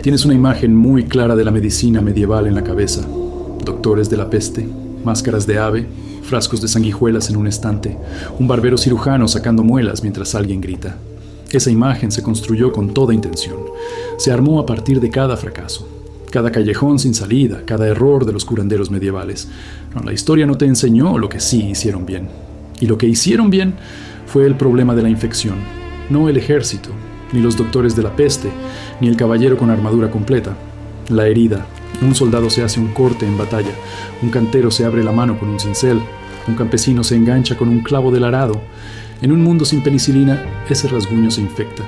Tienes una imagen muy clara de la medicina medieval en la cabeza. Doctores de la peste, máscaras de ave, frascos de sanguijuelas en un estante, un barbero cirujano sacando muelas mientras alguien grita. Esa imagen se construyó con toda intención. Se armó a partir de cada fracaso, cada callejón sin salida, cada error de los curanderos medievales. No, la historia no te enseñó lo que sí hicieron bien. Y lo que hicieron bien fue el problema de la infección, no el ejército, ni los doctores de la peste, ni el caballero con armadura completa. La herida. Un soldado se hace un corte en batalla, un cantero se abre la mano con un cincel, un campesino se engancha con un clavo del arado. En un mundo sin penicilina, ese rasguño se infecta.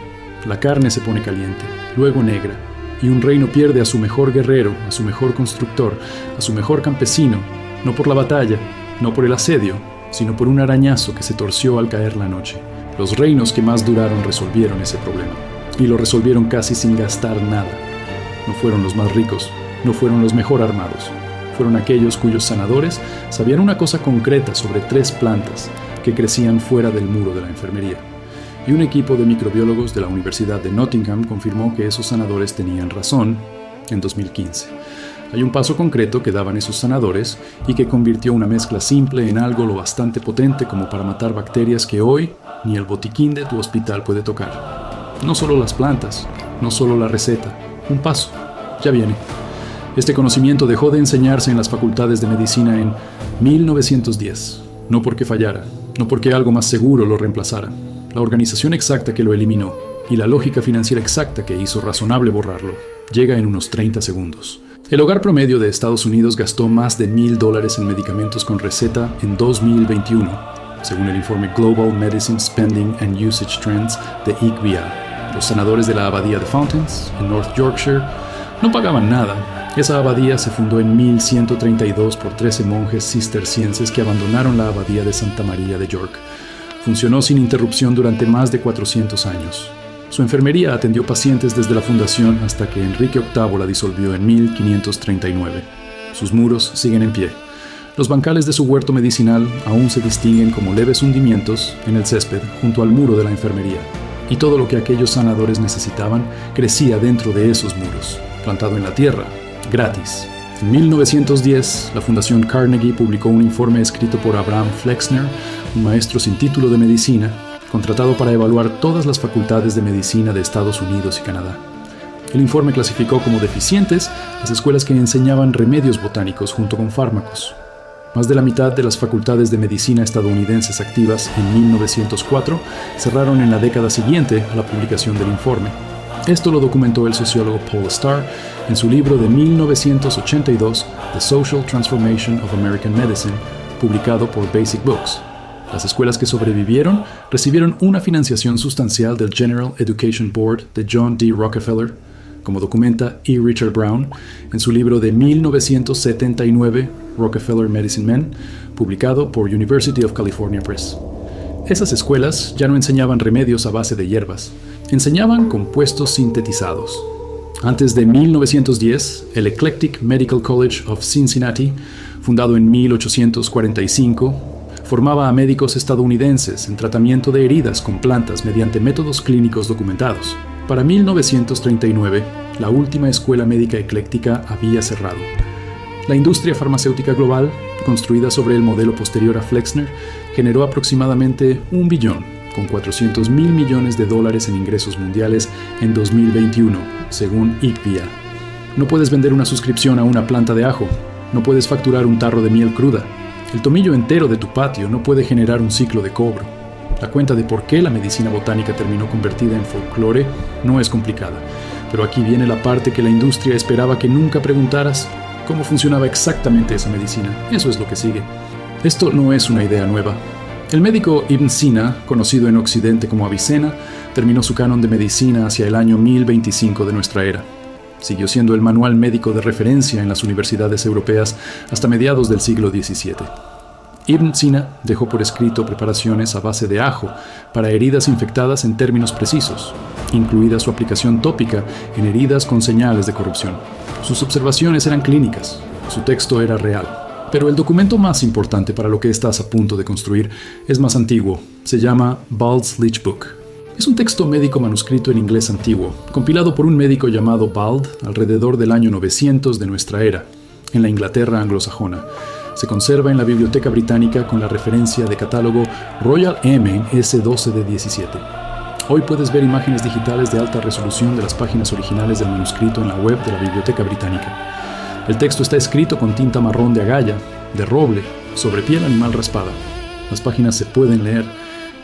La carne se pone caliente, luego negra, y un reino pierde a su mejor guerrero, a su mejor constructor, a su mejor campesino, no por la batalla, no por el asedio, sino por un arañazo que se torció al caer la noche. Los reinos que más duraron resolvieron ese problema, y lo resolvieron casi sin gastar nada. No fueron los más ricos, no fueron los mejor armados. Fueron aquellos cuyos sanadores sabían una cosa concreta sobre 3 plantas que crecían fuera del muro de la enfermería. Y un equipo de microbiólogos de la Universidad de Nottingham confirmó que esos sanadores tenían razón en 2015. Hay un paso concreto que daban esos sanadores y que convirtió una mezcla simple en algo lo bastante potente como para matar bacterias que hoy ni el botiquín de tu hospital puede tocar. No solo las plantas, no solo la receta, un paso, ya viene. Este conocimiento dejó de enseñarse en las facultades de medicina en 1910, no porque fallara, no porque algo más seguro lo reemplazara. La organización exacta que lo eliminó y la lógica financiera exacta que hizo razonable borrarlo llega en unos 30 segundos. El hogar promedio de Estados Unidos gastó más de $1,000 en medicamentos con receta en 2021, según el informe Global Medicine Spending and Usage Trends de IQVIA. Los sanadores de la abadía de Fountains, en North Yorkshire, no pagaban nada. Esa abadía se fundó en 1132 por 13 monjes cistercienses que abandonaron la abadía de Santa María de York. Funcionó sin interrupción durante más de 400 años. Su enfermería atendió pacientes desde la fundación hasta que Enrique VIII la disolvió en 1539. Sus muros siguen en pie. Los bancales de su huerto medicinal aún se distinguen como leves hundimientos en el césped junto al muro de la enfermería. Y todo lo que aquellos sanadores necesitaban crecía dentro de esos muros, plantado en la tierra, gratis. En 1910, la Fundación Carnegie publicó un informe escrito por Abraham Flexner, un maestro sin título de medicina, contratado para evaluar todas las facultades de medicina de Estados Unidos y Canadá. El informe clasificó como deficientes las escuelas que enseñaban remedios botánicos junto con fármacos. Más de la mitad de las facultades de medicina estadounidenses activas en 1904 cerraron en la década siguiente a la publicación del informe. Esto lo documentó el sociólogo Paul Starr en su libro de 1982, The Social Transformation of American Medicine, publicado por Basic Books. Las escuelas que sobrevivieron recibieron una financiación sustancial del General Education Board de John D. Rockefeller, como documenta E. Richard Brown en su libro de 1979, Rockefeller Medicine Men, publicado por University of California Press. Esas escuelas ya no enseñaban remedios a base de hierbas, enseñaban compuestos sintetizados. Antes de 1910, el Eclectic Medical College of Cincinnati, fundado en 1845, formaba a médicos estadounidenses en tratamiento de heridas con plantas mediante métodos clínicos documentados. Para 1939, la última escuela médica ecléctica había cerrado. La industria farmacéutica global, construida sobre el modelo posterior a Flexner, generó aproximadamente $1 billón, con $400 mil millones en ingresos mundiales en 2021, según IQVIA. No puedes vender una suscripción a una planta de ajo, no puedes facturar un tarro de miel cruda. El tomillo entero de tu patio no puede generar un ciclo de cobro. La cuenta de por qué la medicina botánica terminó convertida en folclore no es complicada, pero aquí viene la parte que la industria esperaba que nunca preguntaras: ¿cómo funcionaba exactamente esa medicina? Eso es lo que sigue. Esto no es una idea nueva. El médico Ibn Sina, conocido en Occidente como Avicena, terminó su canon de medicina hacia el año 1025 de nuestra era. Siguió siendo el manual médico de referencia en las universidades europeas hasta mediados del siglo XVII. Ibn Sina dejó por escrito preparaciones a base de ajo para heridas infectadas en términos precisos, incluida su aplicación tópica en heridas con señales de corrupción. Sus observaciones eran clínicas, su texto era real. Pero el documento más importante para lo que estás a punto de construir es más antiguo. Se llama Bald's Leech Book. Es un texto médico manuscrito en inglés antiguo, compilado por un médico llamado Bald alrededor del año 900 de nuestra era, en la Inglaterra anglosajona. Se conserva en la Biblioteca Británica con la referencia de catálogo Royal M S12 de 17. Hoy puedes ver imágenes digitales de alta resolución de las páginas originales del manuscrito en la web de la Biblioteca Británica. El texto está escrito con tinta marrón de agalla, de roble, sobre piel animal raspada. Las páginas se pueden leer,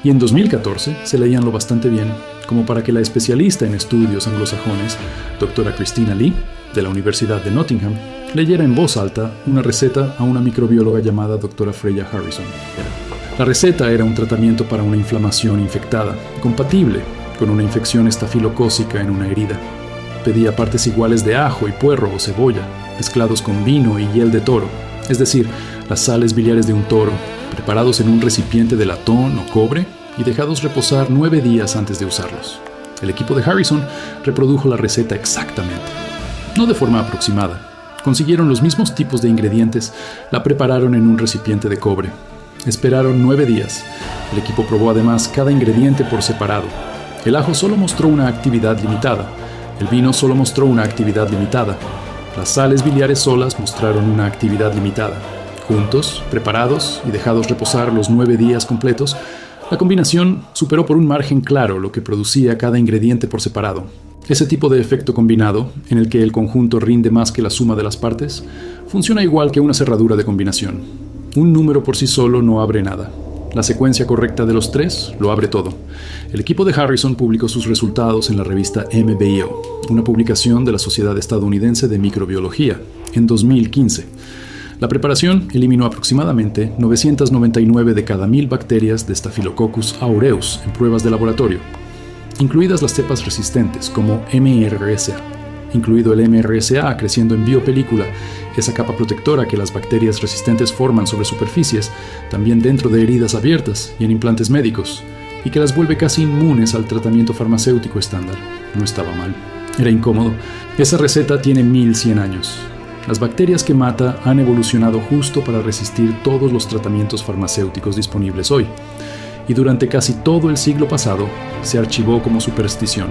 y en 2014 se leían lo bastante bien como para que la especialista en estudios anglosajones, doctora Christina Lee, de la Universidad de Nottingham, leyera en voz alta una receta a una microbióloga llamada doctora Freya Harrison. La receta era un tratamiento para una inflamación infectada, compatible con una infección estafilocócica en una herida. Pedía partes iguales de ajo y puerro o cebolla, mezclados con vino y hiel de toro, es decir, las sales biliares de un toro, preparados en un recipiente de latón o cobre y dejados reposar 9 días antes de usarlos. El equipo de Harrison reprodujo la receta exactamente, no de forma aproximada. Consiguieron los mismos tipos de ingredientes, la prepararon en un recipiente de cobre. Esperaron 9 días. El equipo probó además cada ingrediente por separado. El ajo solo mostró una actividad limitada. El vino solo mostró una actividad limitada. Las sales biliares solas mostraron una actividad limitada. Juntos, preparados y dejados reposar los 9 días completos, la combinación superó por un margen claro lo que producía cada ingrediente por separado. Ese tipo de efecto combinado, en el que el conjunto rinde más que la suma de las partes, funciona igual que una cerradura de combinación. Un número por sí solo no abre nada. La secuencia correcta de los 3 lo abre todo. El equipo de Harrison publicó sus resultados en la revista MBio, una publicación de la Sociedad Estadounidense de Microbiología, en 2015. La preparación eliminó aproximadamente 999 de cada 1000 bacterias de Staphylococcus aureus en pruebas de laboratorio, incluidas las cepas resistentes como MRSA, incluido el MRSA creciendo en biopelícula, esa capa protectora que las bacterias resistentes forman sobre superficies, también dentro de heridas abiertas y en implantes médicos, y que las vuelve casi inmunes al tratamiento farmacéutico estándar. No estaba mal. Era incómodo. Esa receta tiene 1100 años. Las bacterias que mata han evolucionado justo para resistir todos los tratamientos farmacéuticos disponibles hoy. Y durante casi todo el siglo pasado se archivó como superstición.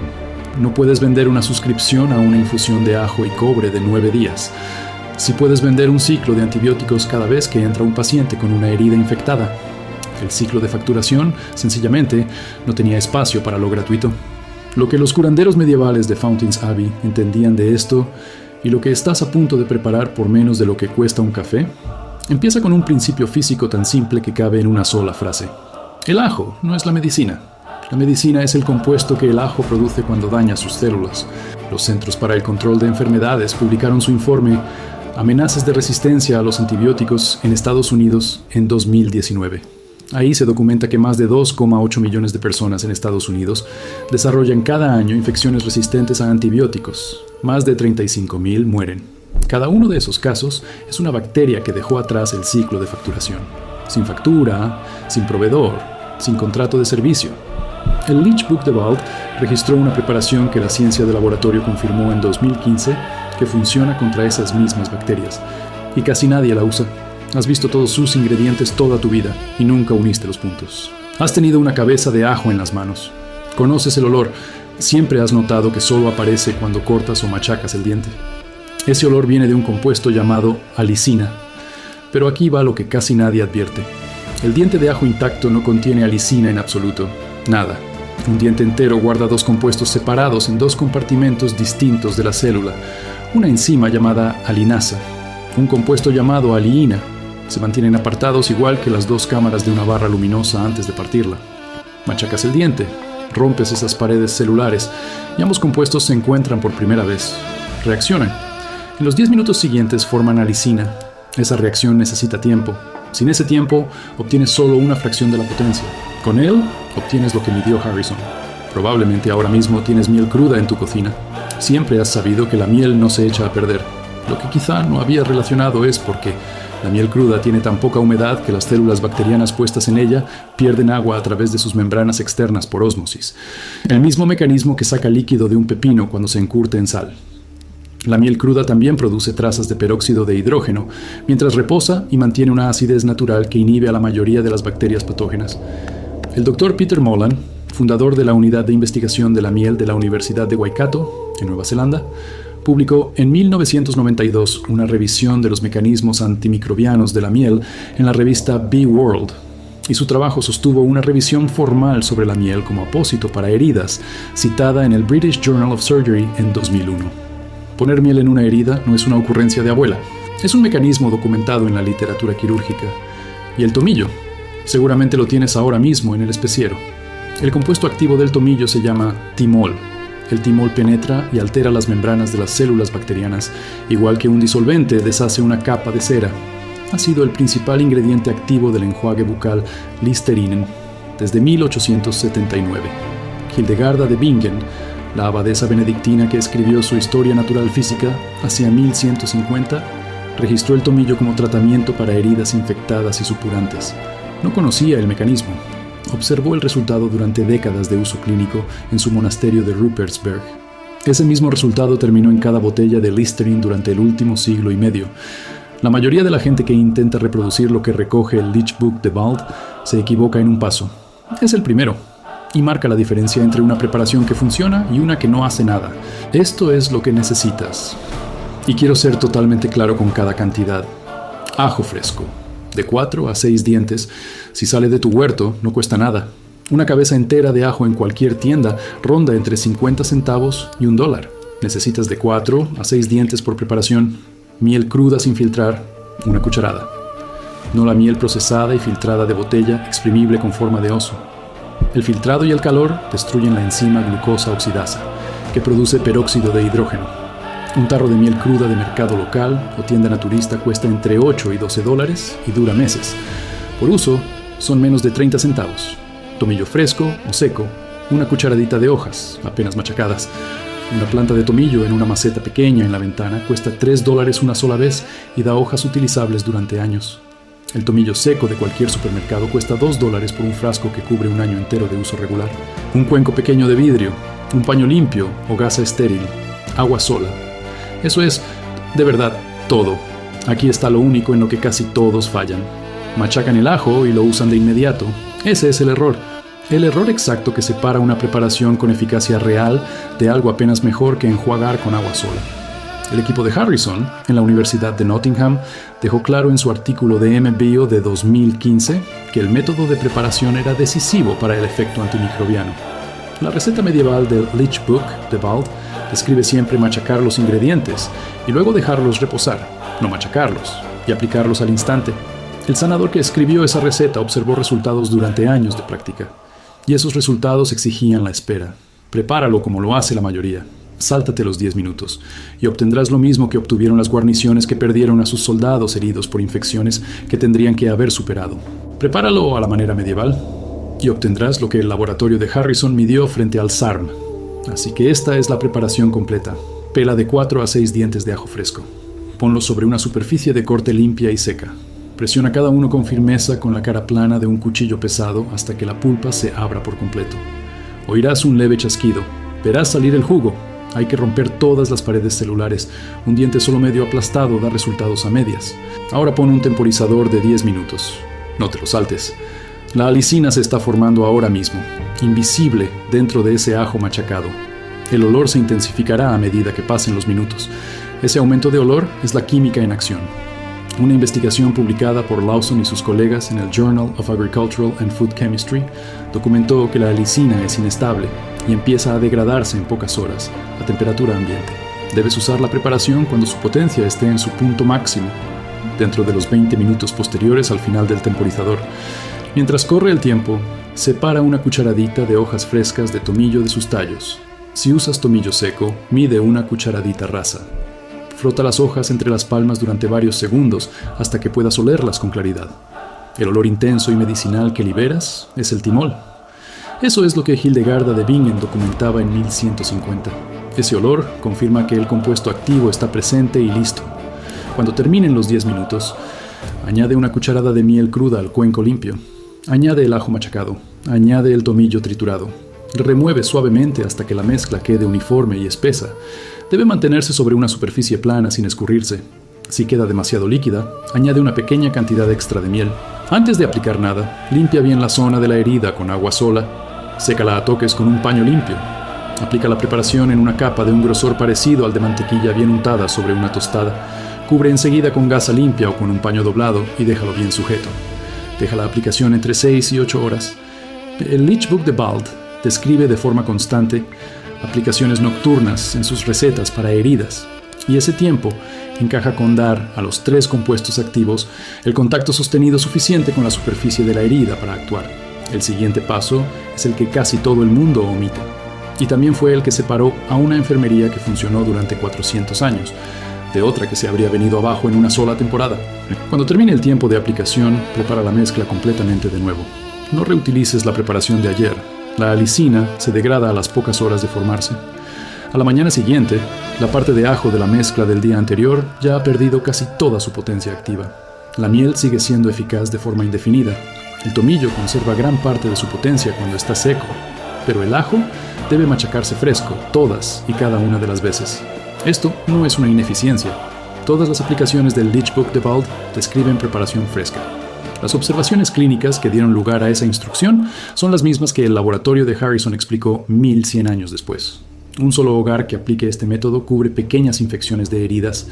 No puedes vender una suscripción a una infusión de ajo y cobre de 9 días. Sí puedes vender un ciclo de antibióticos cada vez que entra un paciente con una herida infectada. El ciclo de facturación, sencillamente, no tenía espacio para lo gratuito. Lo que los curanderos medievales de Fountains Abbey entendían de esto y lo que estás a punto de preparar por menos de lo que cuesta un café, empieza con un principio físico tan simple que cabe en una sola frase. El ajo no es la medicina. La medicina es el compuesto que el ajo produce cuando daña sus células. Los Centros para el Control de Enfermedades publicaron su informe Amenazas de resistencia a los antibióticos en Estados Unidos en 2019. Ahí se documenta que más de 2,8 millones de personas en Estados Unidos desarrollan cada año infecciones resistentes a antibióticos. Más de 35,000 mueren. Cada uno de esos casos es una bacteria que dejó atrás el ciclo de facturación. Sin factura, sin proveedor, sin contrato de servicio. El Leech Book de Bald registró una preparación que la ciencia de laboratorio confirmó en 2015 que funciona contra esas mismas bacterias. Y casi nadie la usa. Has visto todos sus ingredientes toda tu vida y nunca uniste los puntos. Has tenido una cabeza de ajo en las manos. Conoces el olor. Siempre has notado que solo aparece cuando cortas o machacas el diente. Ese olor viene de un compuesto llamado alicina. Pero aquí va lo que casi nadie advierte. El diente de ajo intacto no contiene alicina en absoluto. Nada. Un diente entero guarda 2 compuestos separados en 2 compartimentos distintos de la célula. Una enzima llamada alinasa. Un compuesto llamado aliina. Se mantienen apartados igual que las 2 cámaras de una barra luminosa antes de partirla. Machacas el diente. Rompes esas paredes celulares y ambos compuestos se encuentran por primera vez. Reaccionan. En los 10 minutos siguientes forman alicina. Esa reacción necesita tiempo. Sin ese tiempo, obtienes solo una fracción de la potencia. Con él, obtienes lo que midió Harrison. Probablemente ahora mismo tienes miel cruda en tu cocina. Siempre has sabido que la miel no se echa a perder. Lo que quizá no había relacionado es porque la miel cruda tiene tan poca humedad que las células bacterianas puestas en ella pierden agua a través de sus membranas externas por ósmosis. El mismo mecanismo que saca líquido de un pepino cuando se encurte en sal. La miel cruda también produce trazas de peróxido de hidrógeno, mientras reposa y mantiene una acidez natural que inhibe a la mayoría de las bacterias patógenas. El Dr. Peter Molan, fundador de la Unidad de Investigación de la Miel de la Universidad de Waikato, en Nueva Zelanda, publicó en 1992 una revisión de los mecanismos antimicrobianos de la miel en la revista Bee World, y su trabajo sostuvo una revisión formal sobre la miel como apósito para heridas, citada en el British Journal of Surgery en 2001. Poner miel en una herida no es una ocurrencia de abuela, es un mecanismo documentado en la literatura quirúrgica. Y el tomillo, seguramente lo tienes ahora mismo en el especiero. El compuesto activo del tomillo se llama timol. El timol penetra y altera las membranas de las células bacterianas, igual que un disolvente deshace una capa de cera. Ha sido el principal ingrediente activo del enjuague bucal Listerine desde 1879. Hildegarda de Bingen, la abadesa benedictina que escribió su Historia Natural Física hacia 1150, registró el tomillo como tratamiento para heridas infectadas y supurantes. No conocía el mecanismo. Observó el resultado durante décadas de uso clínico en su monasterio de Rupertsberg. Ese mismo resultado terminó en cada botella de Listerine durante el último siglo y medio. La mayoría de la gente que intenta reproducir lo que recoge el Leech Book de Bald se equivoca en un paso. Es el primero, y marca la diferencia entre una preparación que funciona y una que no hace nada. Esto es lo que necesitas. Y quiero ser totalmente claro con cada cantidad. Ajo fresco, de 4 a 6 dientes. Si sale de tu huerto, no cuesta nada. Una cabeza entera de ajo en cualquier tienda ronda entre 50 centavos y $1. Necesitas de 4 a 6 dientes por preparación. Miel cruda sin filtrar, 1 cucharada. No la miel procesada y filtrada de botella, exprimible con forma de oso. El filtrado y el calor destruyen la enzima glucosa oxidasa, que produce peróxido de hidrógeno. Un tarro de miel cruda de mercado local o tienda naturista cuesta entre $8 y $12 y dura meses. Por uso, son menos de 30 centavos. Tomillo fresco o seco, 1 cucharadita de hojas, apenas machacadas. Una planta de tomillo en una maceta pequeña en la ventana cuesta $3 una sola vez y da hojas utilizables durante años. El tomillo seco de cualquier supermercado cuesta $2 por un frasco que cubre un año entero de uso regular. Un cuenco pequeño de vidrio, un paño limpio o gasa estéril, agua sola. Eso es, de verdad, todo. Aquí está lo único en lo que casi todos fallan. Machacan el ajo y lo usan de inmediato. Ese es el error. El error exacto que separa una preparación con eficacia real de algo apenas mejor que enjuagar con agua sola. El equipo de Harrison, en la Universidad de Nottingham, dejó claro en su artículo de MBio de 2015 que el método de preparación era decisivo para el efecto antimicrobiano. La receta medieval del Leech Book de Bald describe siempre machacar los ingredientes y luego dejarlos reposar, no machacarlos, y aplicarlos al instante. El sanador que escribió esa receta observó resultados durante años de práctica, y esos resultados exigían la espera. Prepáralo como lo hace la mayoría. Sáltate los 10 minutos, y obtendrás lo mismo que obtuvieron las guarniciones que perdieron a sus soldados heridos por infecciones que tendrían que haber superado. Prepáralo a la manera medieval, y obtendrás lo que el laboratorio de Harrison midió frente al SARM. Así que esta es la preparación completa. Pela de 4 a 6 dientes de ajo fresco. Ponlos sobre una superficie de corte limpia y seca. Presiona cada uno con firmeza con la cara plana de un cuchillo pesado hasta que la pulpa se abra por completo. Oirás un leve chasquido. Verás salir el jugo. Hay que romper todas las paredes celulares. Un diente solo medio aplastado da resultados a medias. Ahora pon un temporizador de 10 minutos. No te lo saltes. La alicina se está formando ahora mismo, invisible dentro de ese ajo machacado. El olor se intensificará a medida que pasen los minutos. Ese aumento de olor es la química en acción. Una investigación publicada por Lawson y sus colegas en el Journal of Agricultural and Food Chemistry documentó que la alicina es inestable y empieza a degradarse en pocas horas a temperatura ambiente. Debes usar la preparación cuando su potencia esté en su punto máximo, dentro de los 20 minutos posteriores al final del temporizador. Mientras corre el tiempo, separa 1 cucharadita de hojas frescas de tomillo de sus tallos. Si usas tomillo seco, mide 1 cucharadita rasa. Frota las hojas entre las palmas durante varios segundos hasta que puedas olerlas con claridad. El olor intenso y medicinal que liberas es el timol. Eso es lo que Hildegarda de Bingen documentaba en 1150. Ese olor confirma que el compuesto activo está presente y listo. Cuando terminen los 10 minutos, añade 1 cucharada de miel cruda al cuenco limpio. Añade el ajo machacado. Añade el tomillo triturado. Remueve suavemente hasta que la mezcla quede uniforme y espesa. Debe mantenerse sobre una superficie plana sin escurrirse. Si queda demasiado líquida, añade una pequeña cantidad extra de miel. Antes de aplicar nada, limpia bien la zona de la herida con agua sola. Sécala a toques con un paño limpio. Aplica la preparación en una capa de un grosor parecido al de mantequilla bien untada sobre una tostada. Cubre enseguida con gasa limpia o con un paño doblado y déjalo bien sujeto. Deja la aplicación entre 6 y 8 horas. El Leech Book de Bald describe de forma constante aplicaciones nocturnas en sus recetas para heridas, y ese tiempo encaja con dar a los 3 compuestos activos el contacto sostenido suficiente con la superficie de la herida para actuar. El siguiente paso es el que casi todo el mundo omite, y también fue el que separó a una enfermería que funcionó durante 400 años, de otra que se habría venido abajo en una sola temporada. Cuando termine el tiempo de aplicación, prepara la mezcla completamente de nuevo. No reutilices la preparación de ayer. La alicina se degrada a las pocas horas de formarse. A la mañana siguiente, la parte de ajo de la mezcla del día anterior ya ha perdido casi toda su potencia activa. La miel sigue siendo eficaz de forma indefinida. El tomillo conserva gran parte de su potencia cuando está seco, pero el ajo debe machacarse fresco todas y cada una de las veces. Esto no es una ineficiencia. Todas las aplicaciones del Leech Book de Bald describen preparación fresca. Las observaciones clínicas que dieron lugar a esa instrucción son las mismas que el laboratorio de Harrison explicó 1100 años después. Un solo hogar que aplique este método cubre pequeñas infecciones de heridas,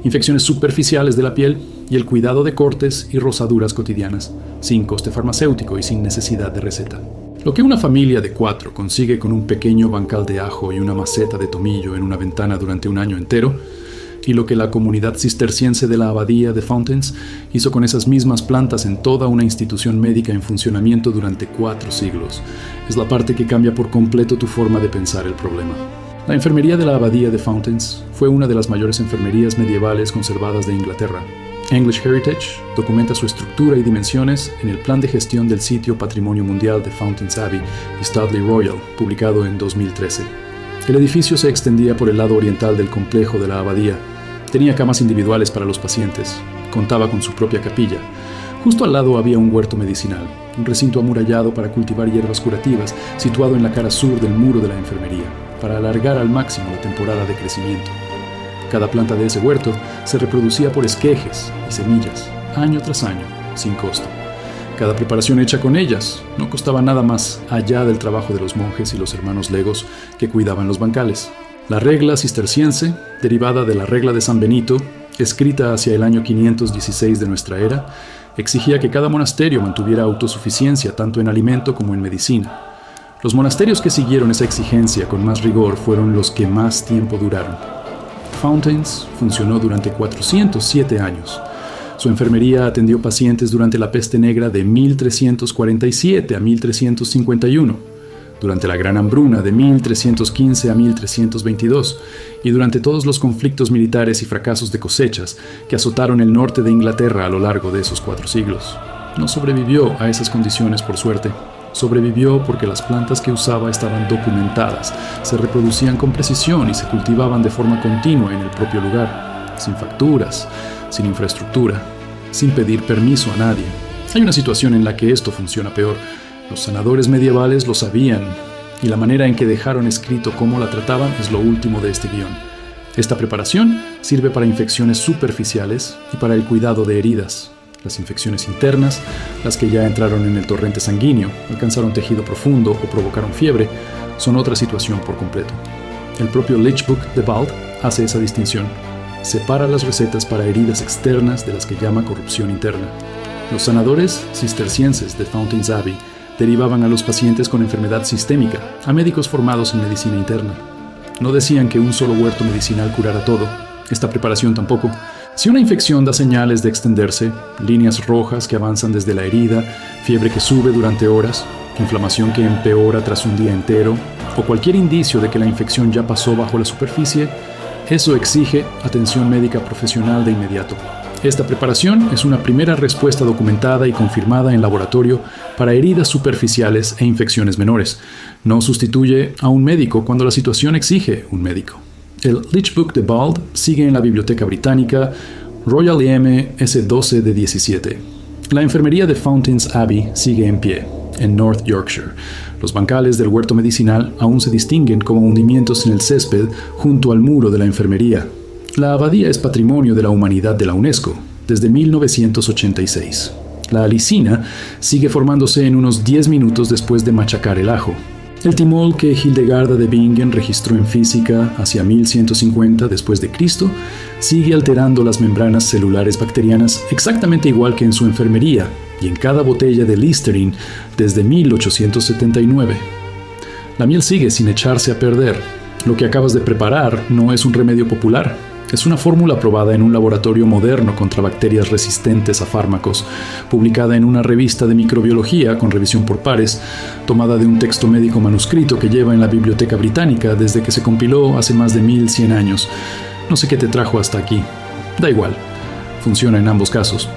infecciones superficiales de la piel y el cuidado de cortes y rozaduras cotidianas, sin coste farmacéutico y sin necesidad de receta. Lo que una familia de 4 consigue con un pequeño bancal de ajo y una maceta de tomillo en una ventana durante un año entero, y lo que la comunidad cisterciense de la abadía de Fountains hizo con esas mismas plantas en toda una institución médica en funcionamiento durante 4 siglos, es la parte que cambia por completo tu forma de pensar el problema. La enfermería de la abadía de Fountains fue una de las mayores enfermerías medievales conservadas de Inglaterra. English Heritage documenta su estructura y dimensiones en el Plan de Gestión del Sitio Patrimonio Mundial de Fountains Abbey y Studley Royal, publicado en 2013. El edificio se extendía por el lado oriental del complejo de la abadía. Tenía camas individuales para los pacientes. Contaba con su propia capilla. Justo al lado había un huerto medicinal, un recinto amurallado para cultivar hierbas curativas, situado en la cara sur del muro de la enfermería, para alargar al máximo la temporada de crecimiento. Cada planta de ese huerto se reproducía por esquejes y semillas, año tras año, sin costo. Cada preparación hecha con ellas no costaba nada más allá del trabajo de los monjes y los hermanos legos que cuidaban los bancales. La regla cisterciense, derivada de la regla de San Benito, escrita hacia el año 516 de nuestra era, exigía que cada monasterio mantuviera autosuficiencia tanto en alimento como en medicina. Los monasterios que siguieron esa exigencia con más rigor fueron los que más tiempo duraron. Fountains funcionó durante 407 años. Su enfermería atendió pacientes durante la peste negra de 1347 a 1351, durante la Gran Hambruna de 1315 a 1322 y durante todos los conflictos militares y fracasos de cosechas que azotaron el norte de Inglaterra a lo largo de esos 4 siglos. No sobrevivió a esas condiciones por suerte. Sobrevivió porque las plantas que usaba estaban documentadas, se reproducían con precisión y se cultivaban de forma continua en el propio lugar, sin facturas, sin infraestructura, sin pedir permiso a nadie. Hay una situación en la que esto funciona peor. Los sanadores medievales lo sabían, y la manera en que dejaron escrito cómo la trataban es lo último de este guión. Esta preparación sirve para infecciones superficiales y para el cuidado de heridas. Las infecciones internas, las que ya entraron en el torrente sanguíneo, alcanzaron tejido profundo o provocaron fiebre, son otra situación por completo. El propio Leech Book de Bald hace esa distinción. Separa las recetas para heridas externas de las que llama corrupción interna. Los sanadores cistercienses de Fountains Abbey derivaban a los pacientes con enfermedad sistémica a médicos formados en medicina interna. No decían que un solo huerto medicinal curara todo. Esta preparación tampoco. Si una infección da señales de extenderse, líneas rojas que avanzan desde la herida, fiebre que sube durante horas, inflamación que empeora tras un día entero, o cualquier indicio de que la infección ya pasó bajo la superficie, eso exige atención médica profesional de inmediato. Esta preparación es una primera respuesta documentada y confirmada en laboratorio para heridas superficiales e infecciones menores. No sustituye a un médico cuando la situación exige un médico. El Leech Book de Bald sigue en la Biblioteca Británica Royal EM S12 de 17. La enfermería de Fountains Abbey sigue en pie, en North Yorkshire. Los bancales del huerto medicinal aún se distinguen como hundimientos en el césped junto al muro de la enfermería. La abadía es Patrimonio de la Humanidad de la UNESCO desde 1986. La alicina sigue formándose en unos 10 minutos después de machacar el ajo. El timol que Hildegarda de Bingen registró en física hacia 1150 después de Cristo sigue alterando las membranas celulares bacterianas exactamente igual que en su enfermería y en cada botella de Listerine desde 1879. La miel sigue sin echarse a perder. Lo que acabas de preparar no es un remedio popular. Es una fórmula probada en un laboratorio moderno contra bacterias resistentes a fármacos, publicada en una revista de microbiología con revisión por pares, tomada de un texto médico manuscrito que lleva en la Biblioteca Británica desde que se compiló hace más de 1100 años. No sé qué te trajo hasta aquí. Da igual. Funciona en ambos casos.